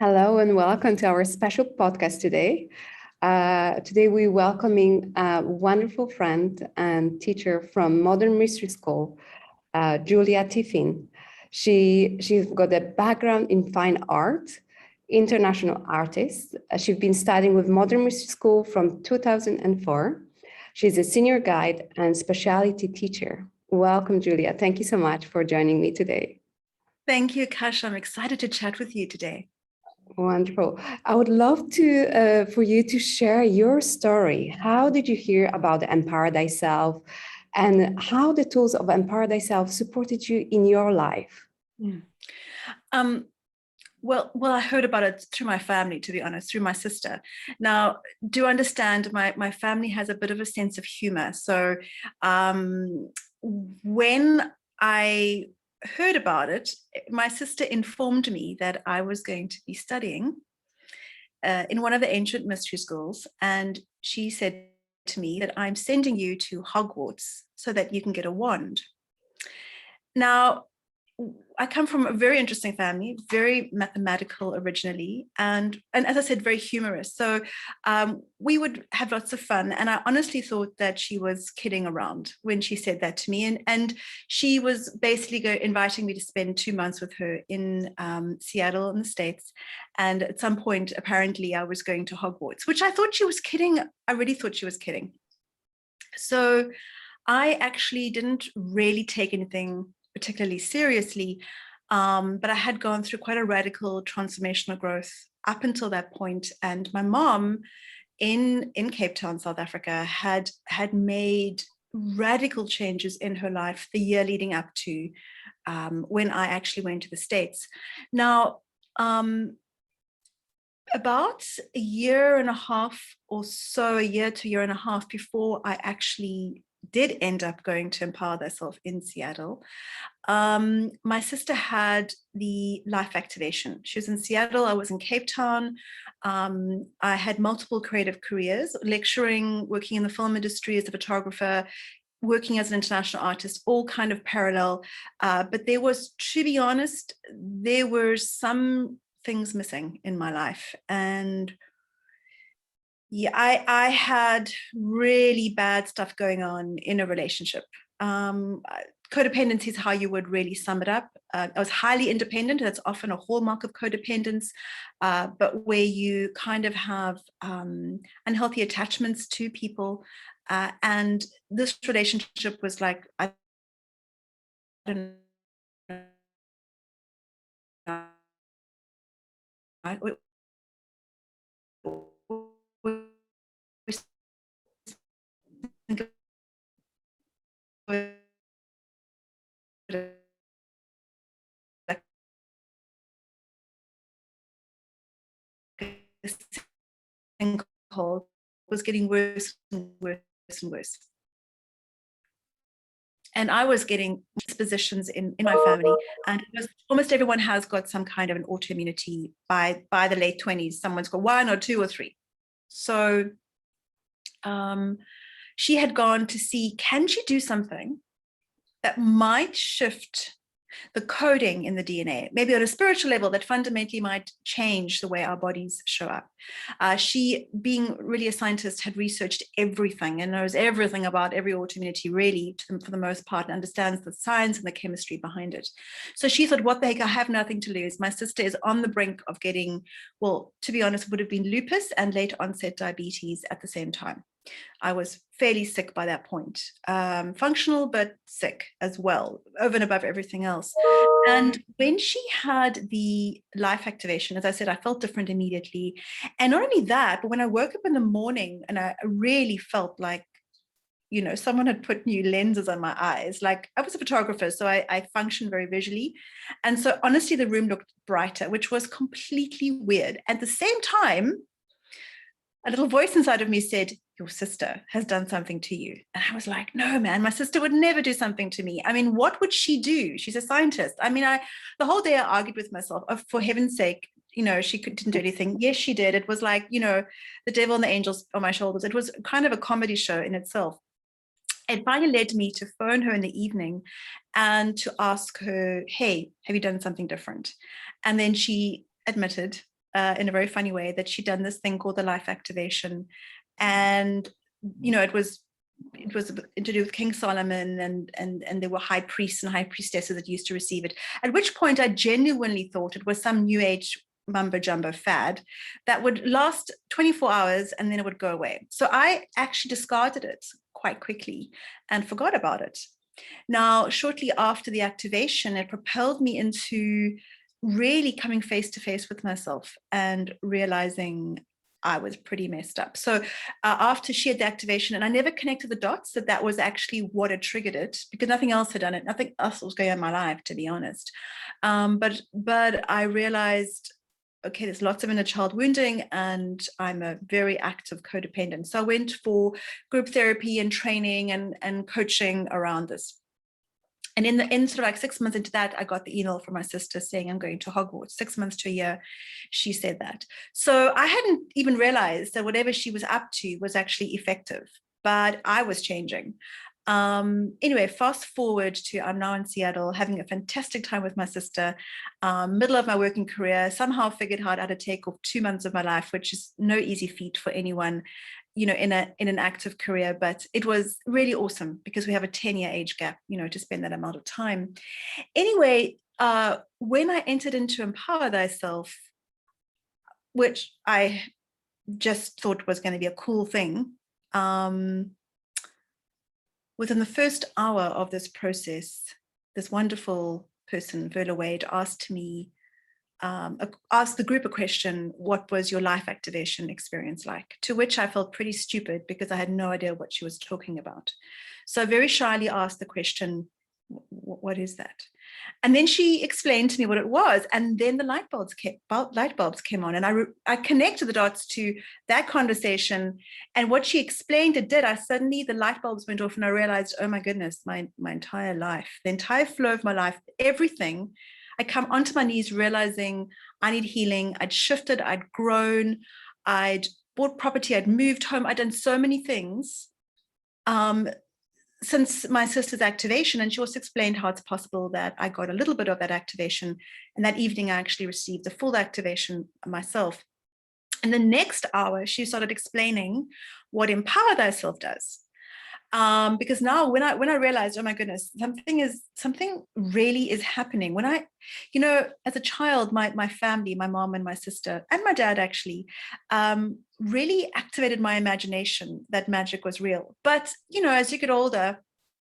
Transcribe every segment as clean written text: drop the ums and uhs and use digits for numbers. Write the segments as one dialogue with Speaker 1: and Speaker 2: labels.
Speaker 1: Hello and welcome to our special podcast today. Today we're welcoming a wonderful friend and teacher from Modern Mystery School, Julia Tuffin. She's got a background in fine art, international artist. She's been studying with Modern Mystery School from 2004. She's a senior guide and specialty teacher. Welcome, Julia. Thank you so much for joining me today.
Speaker 2: Thank you, Kash. I'm excited to chat with you today.
Speaker 1: Wonderful. I would love to for you to share your story. How did you hear about Empower Thyself, and how the tools of Empower Thyself supported you in your life?
Speaker 2: Well, I heard about it through my family, to be honest, through my sister. Now, do understand my family has a bit of a sense of humor. So when I heard about it, my sister informed me that I was going to be studying in one of the ancient mystery schools. And she said to me that I'm sending you to Hogwarts so that you can get a wand. Now, I come from a very interesting family, very mathematical originally, and as I said, very humorous. So we would have lots of fun. And I honestly thought that she was kidding around when she said that to me. And she was basically inviting me to spend 2 months with her in Seattle in the States. And at some point, apparently, I was going to Hogwarts, which I thought she was kidding. I really thought she was kidding. So I actually didn't really take anything particularly seriously, but I had gone through quite a radical transformational growth up until that point. And my mom in Cape Town, South Africa, had made radical changes in her life the year leading up to when I actually went to the States. Now, about a year and a half or so, a year to year and a half before I actually did end up going to Empower Thyself in Seattle, my sister had the life activation. She was in Seattle, I was in Cape Town. I had multiple creative careers, lecturing, working in the film industry as a photographer, working as an international artist, all kind of parallel. But there was, to be honest, there were some things missing in my life. And yeah, I had really bad stuff going on in a relationship. Codependency is how you would really sum it up. I was highly independent. That's often a hallmark of codependence, but where you kind of have unhealthy attachments to people. And this relationship was like, I don't know. Sinkhole was getting worse and worse and worse. And I was getting dispositions in my family, and almost everyone has got some kind of an autoimmunity by the late 20s. Someone's got 1 or 2 or 3. So she had gone to see, can she do something that might shift the coding in the DNA, maybe on a spiritual level, that fundamentally might change the way our bodies show up. She, being really a scientist, had researched everything and knows everything about every autoimmunity, really, for the most part, and understands the science and the chemistry behind it. So she thought, what the heck, I have nothing to lose. My sister is on the brink of getting, well, to be honest, would have been lupus and late onset diabetes at the same time. I was fairly sick by that point, functional, but sick as well, over and above everything else. And when she had the life activation, as I said, I felt different immediately. And not only that, but when I woke up in the morning and I really felt like, you know, someone had put new lenses on my eyes. Like, I was a photographer, so I functioned very visually. And so honestly, the room looked brighter, which was completely weird. At the same time, a little voice inside of me said, your sister has done something to you. And I was like, no, man, my sister would never do something to me. I mean, what would she do? She's a scientist. I mean, the whole day I argued with myself, oh, for heaven's sake, you know, she didn't do anything. Yes, she did. It was like, you know, the devil and the angels on my shoulders. It was kind of a comedy show in itself. It finally led me to phone her in the evening and to ask her, hey, have you done something different? And then she admitted in a very funny way that she'd done this thing called the life activation. And, it was to do with King Solomon, and there were high priests and high priestesses that used to receive it. At which point I genuinely thought it was some new age mumbo jumbo fad that would last 24 hours and then it would go away. So I actually discarded it quite quickly and forgot about it. Now, shortly after the activation, it propelled me into really coming face to face with myself and realizing I was pretty messed up. So after she had the activation, and I never connected the dots that was actually what had triggered it, because nothing else had done it. Nothing else was going on in my life, to be honest. But I realized, okay, there's lots of inner child wounding, and I'm a very active codependent. So I went for group therapy and training and coaching around this. And in sort of like 6 months into that, I got the email from my sister saying I'm going to Hogwarts. 6 months to a year, she said that. So I hadn't even realized that whatever she was up to was actually effective, but I was changing. Anyway, fast forward to I'm now in Seattle, having a fantastic time with my sister, middle of my working career, somehow figured out how to take off 2 months of my life, which is no easy feat for anyone, in an active career, but it was really awesome because we have a 10-year age gap, to spend that amount of time. Anyway, when I entered into Empower Thyself, which I just thought was going to be a cool thing, within the first hour of this process, this wonderful person, Verla Wade, asked the group a question: what was your life activation experience like? To which I felt pretty stupid because I had no idea what she was talking about. So I very shyly asked the question, what is that? And then she explained to me what it was. And then the light bulbs came on. And I connected the dots to that conversation. And what she explained, the light bulbs went off, and I realized, oh my goodness, my entire life, the entire flow of my life, everything, I come onto my knees realizing I need healing. I'd shifted, I'd grown, I'd bought property, I'd moved home, I'd done so many things since my sister's activation. And she also explained how it's possible that I got a little bit of that activation. And that evening, I actually received the full activation myself. And the next hour, she started explaining what Empower Thyself does. Because now when I realized, oh my goodness, something really is happening. When I, as a child, my family, my mom and my sister and my dad actually really activated my imagination that magic was real. But, as you get older,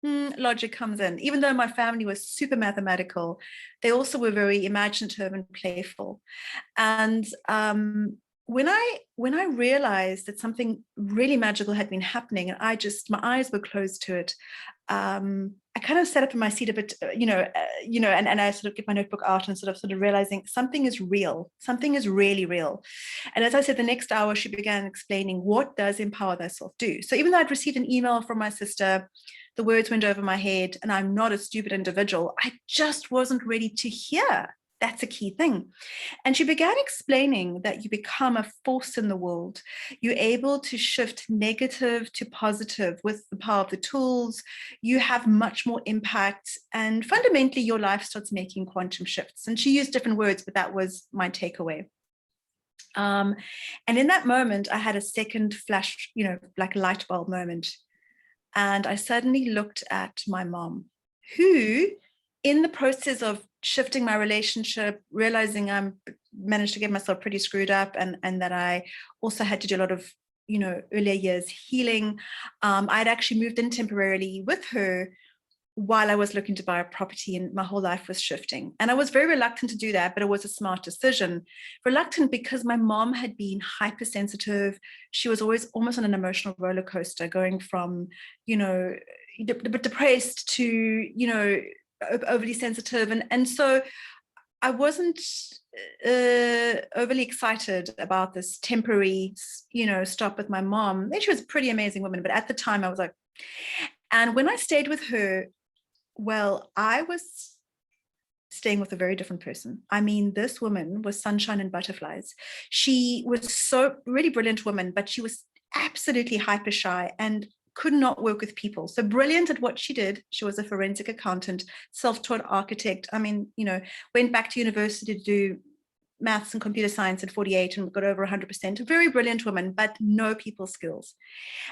Speaker 2: logic comes in. Even though my family was super mathematical, they also were very imaginative and playful. And when I realized that something really magical had been happening, and my eyes were closed to it, I kind of sat up in my seat a bit, and I sort of get my notebook out and sort of realizing something is real, something is really real. And as I said, the next hour, she began explaining, what does Empower Thyself do? So even though I'd received an email from my sister, the words went over my head, and I'm not a stupid individual, I just wasn't ready to hear. That's a key thing. And she began explaining that you become a force in the world. You're able to shift negative to positive with the power of the tools. You have much more impact, and fundamentally your life starts making quantum shifts. And she used different words, but that was my takeaway. And in that moment, I had a second flash, like light bulb moment. And I suddenly looked at my mom, who, in the process of shifting my relationship, realizing I managed to get myself pretty screwed up, and that I also had to do a lot of, earlier years healing. I'd actually moved in temporarily with her while I was looking to buy a property, and my whole life was shifting. And I was very reluctant to do that, but it was a smart decision. Reluctant because my mom had been hypersensitive. She was always almost on an emotional roller coaster, going from, depressed to, overly sensitive. And so I wasn't overly excited about this temporary, stop with my mom. And she was a pretty amazing woman, but at the time I was like, and when I stayed with her, well, I was staying with a very different person. I mean, this woman was sunshine and butterflies. She was so really brilliant woman, but she was absolutely hyper shy and could not work with people. So brilliant at what she did. She was a forensic accountant, self-taught architect. I mean, went back to university to do maths and computer science at 48 and got over 100%. A very brilliant woman, but no people skills.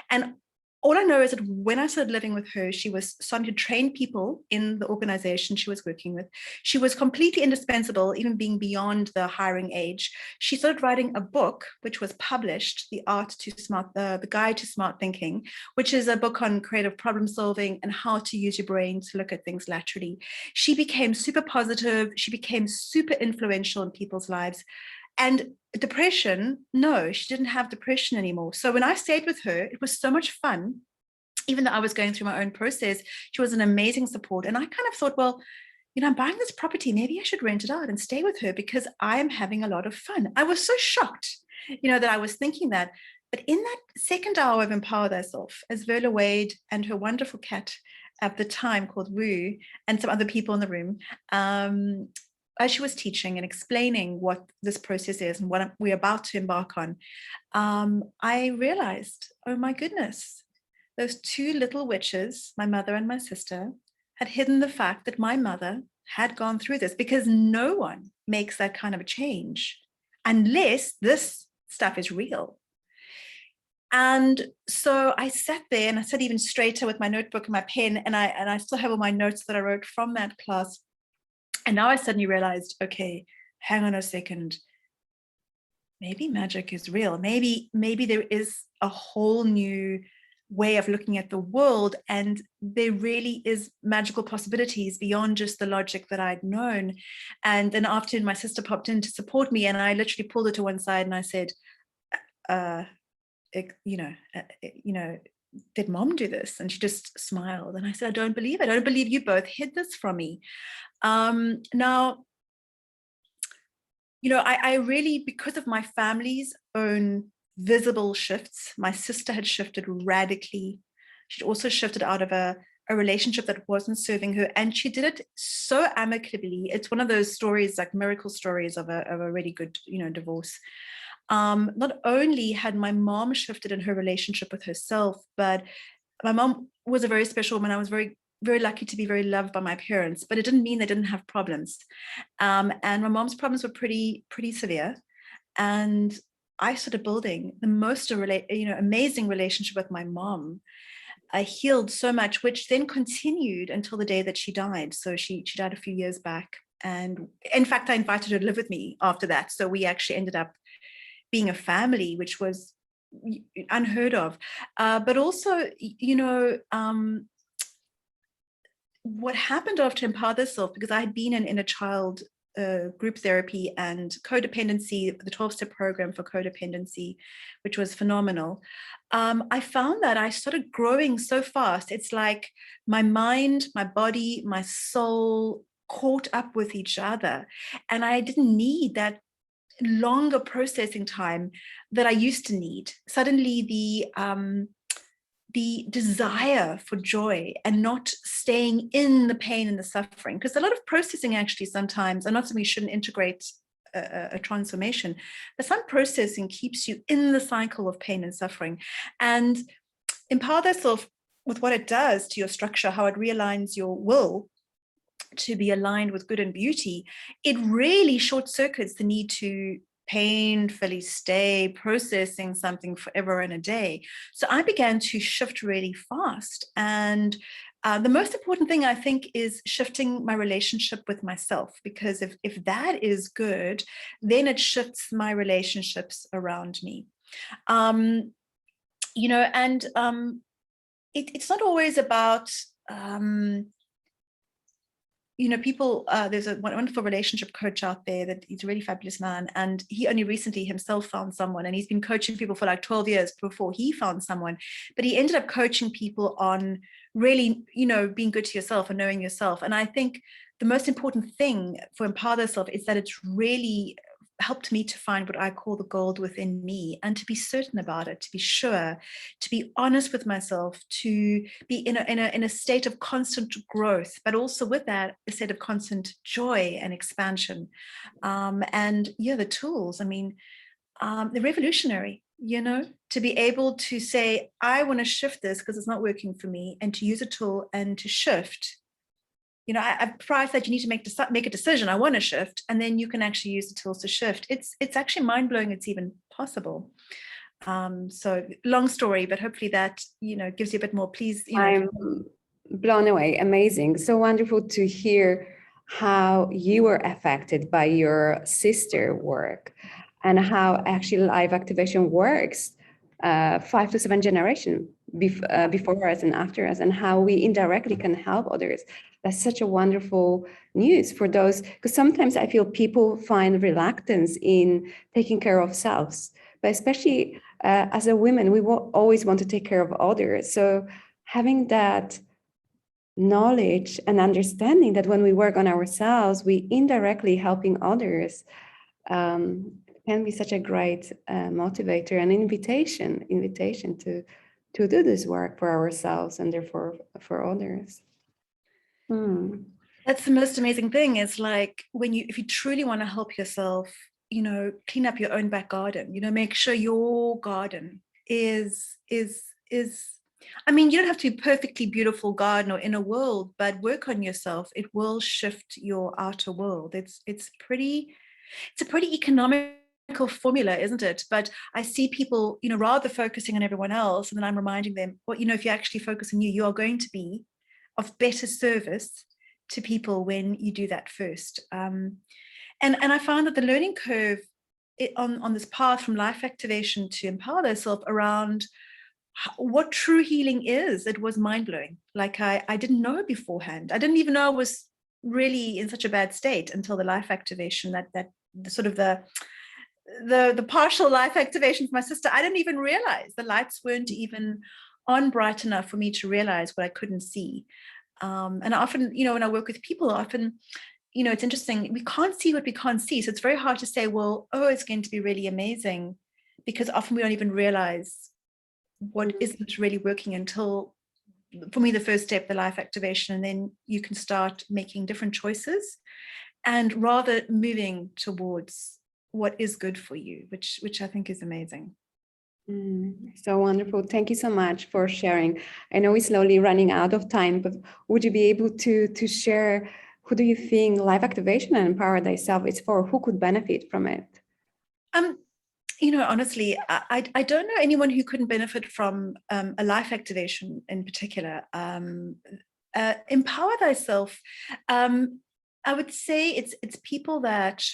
Speaker 2: And all I know is that when I started living with her, she was starting to train people in the organization she was working with. She was completely indispensable, even being beyond the hiring age. She started writing a book, which was published, The Guide to Smart Thinking, which is a book on creative problem solving and how to use your brain to look at things laterally. She became super positive. She became super influential in people's lives. And depression, no, she didn't have depression anymore. So when I stayed with her, it was so much fun. Even though I was going through my own process, she was an amazing support. And I kind of thought, well, I'm buying this property. Maybe I should rent it out and stay with her because I am having a lot of fun. I was so shocked, that I was thinking that. But in that second hour of Empower Thyself, as Verla Wade and her wonderful cat at the time called Woo and some other people in the room, as she was teaching and explaining what this process is and what we're about to embark on, I realized, oh my goodness, those two little witches, my mother and my sister, had hidden the fact that my mother had gone through this, because no one makes that kind of a change unless this stuff is real. And so I sat there and I sat even straighter with my notebook and my pen, and I still have all my notes that I wrote from that class. And now I suddenly realized, okay, hang on a second. Maybe magic is real. Maybe there is a whole new way of looking at the world, and there really is magical possibilities beyond just the logic that I'd known. And then after my sister popped in to support me, and I literally pulled her to one side and I said, did mom do this? And she just smiled. And I said, I don't believe it. I don't believe you both hid this from me. Now, I really, because of my family's own visible shifts, my sister had shifted radically. She'd also shifted out of a relationship that wasn't serving her. And she did it so amicably. It's one of those stories, like miracle stories of a really good, divorce. Not only had my mom shifted in her relationship with herself, but my mom was a very special woman. I was very, very lucky to be very loved by my parents, but it didn't mean they didn't have problems. And my mom's problems were pretty severe. And I started building the most amazing relationship with my mom. I healed so much, which then continued until the day that she died. So she died a few years back. And in fact, I invited her to live with me after that. So we actually ended up being a family, which was unheard of. But also, what happened after Empower Thyself, because I had been in a child group therapy and codependency, the 12-step program for codependency, which was phenomenal. I found that I started growing so fast. It's like my mind, my body, my soul caught up with each other. And I didn't need that longer processing time that I used to need. Suddenly the desire for joy and not staying in the pain and the suffering, because a lot of processing actually sometimes, I'm not saying we shouldn't integrate a transformation, but some processing keeps you in the cycle of pain and suffering. And Empower Thyself, with what it does to your structure, how it realigns your will to be aligned with good and beauty, it really short circuits the need to painfully stay processing something forever and a day. So I began to shift really fast. And the most important thing, I think, is shifting my relationship with myself, because if that is good, then it shifts my relationships around me. It's not always about people, there's a wonderful relationship coach out there that he's a really fabulous man. And he only recently himself found someone, and he's been coaching people for like 12 years before he found someone. But he ended up coaching people on really, being good to yourself and knowing yourself. And I think the most important thing for Empower Thyself is that it's really helped me to find what I call the gold within me, and to be certain about it, to be sure, to be honest with myself, to be in a state of constant growth, but also with that a state of constant joy and expansion. The tools, they're revolutionary, to be able to say, I want to shift this because it's not working for me, and to use a tool and to shift prior that you need to make a decision. I want to shift, and then you can actually use the tools to shift. It's actually mind blowing. It's even possible. So long story, but hopefully that gives you a bit more. Please,
Speaker 1: I'm blown away. Amazing. So wonderful to hear how you were affected by your sister work, and how actually live activation works 5 to 7 generations before us and after us, and how we indirectly can help others. That's such a wonderful news for those, because sometimes I feel people find reluctance in taking care of selves, but especially as a woman, we will always want to take care of others. So having that knowledge and understanding that when we work on ourselves, we indirectly helping others, can be such a great motivator and invitation to do this work for ourselves and therefore for others.
Speaker 2: That's the most amazing thing. Is like if you truly want to help yourself, clean up your own back garden. Make sure your garden is. I mean, you don't have to be perfectly beautiful garden or inner world, but work on yourself. It will shift your outer world. It's a pretty economical formula, isn't it? But I see people, rather focusing on everyone else, and then I'm reminding them, well, if you actually focus on you, you are going to be of better service to people when you do that first. And I found that the learning curve on this path from life activation to Empower Thyself around what true healing is, it was mind-blowing. Like I didn't know beforehand. I didn't even know I was really in such a bad state until the life activation, that the sort of the partial life activation for my sister. I didn't even realize the lights weren't even on bright enough for me to realize what I couldn't see. And often, when I work with people, it's interesting, we can't see what we can't see. So it's very hard to say, well, it's going to be really amazing, because often we don't even realize what isn't really working until, for me, the first step, the life activation, and then you can start making different choices and rather moving towards what is good for you, which I think is amazing.
Speaker 1: So wonderful. Thank you so much for sharing. I know we're slowly running out of time, but would you be able to share, who do you think life activation and Empower Thyself is for? Who could benefit from it?
Speaker 2: Honestly, I don't know anyone who couldn't benefit from a life activation in particular. Empower Thyself, I would say it's people that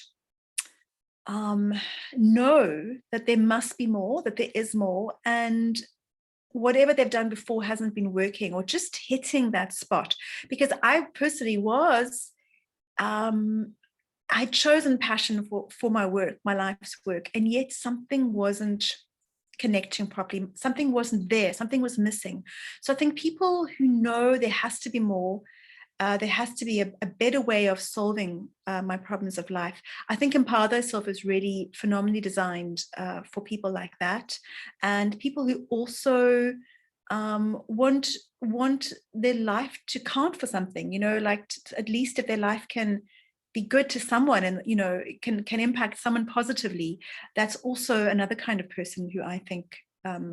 Speaker 2: know that there must be more, that there is more, and whatever they've done before hasn't been working, or just hitting that spot. Because I personally was, I'd chosen passion for my work, my life's work, and yet something wasn't connecting properly. Something wasn't there. Something was missing. So I think people who know there has to be more, there has to be a better way of solving my problems of life. I think Empower Thyself is really phenomenally designed for people like that, and people who also want their life to count for something. Like at least if their life can be good to someone, and can impact someone positively. That's also another kind of person who I think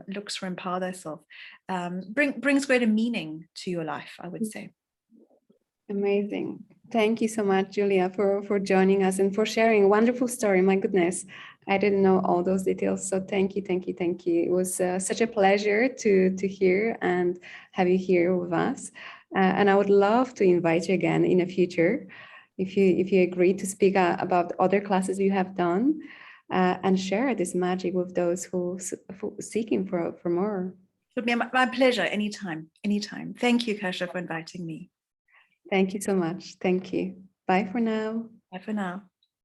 Speaker 2: looks for Empower Thyself. Brings greater meaning to your life, I would say.
Speaker 1: Amazing. Thank you so much, Julia, for joining us and for sharing a wonderful story. My goodness, I didn't know all those details. So thank you. It was such a pleasure to hear and have you here with us. And I would love to invite you again in the future, if you agree, to speak about other classes you have done and share this magic with those who seeking for more.
Speaker 2: It would be my pleasure. Anytime. Thank you, Kasia, for inviting me.
Speaker 1: Thank you so much. Thank you. Bye for now.
Speaker 2: Bye for now.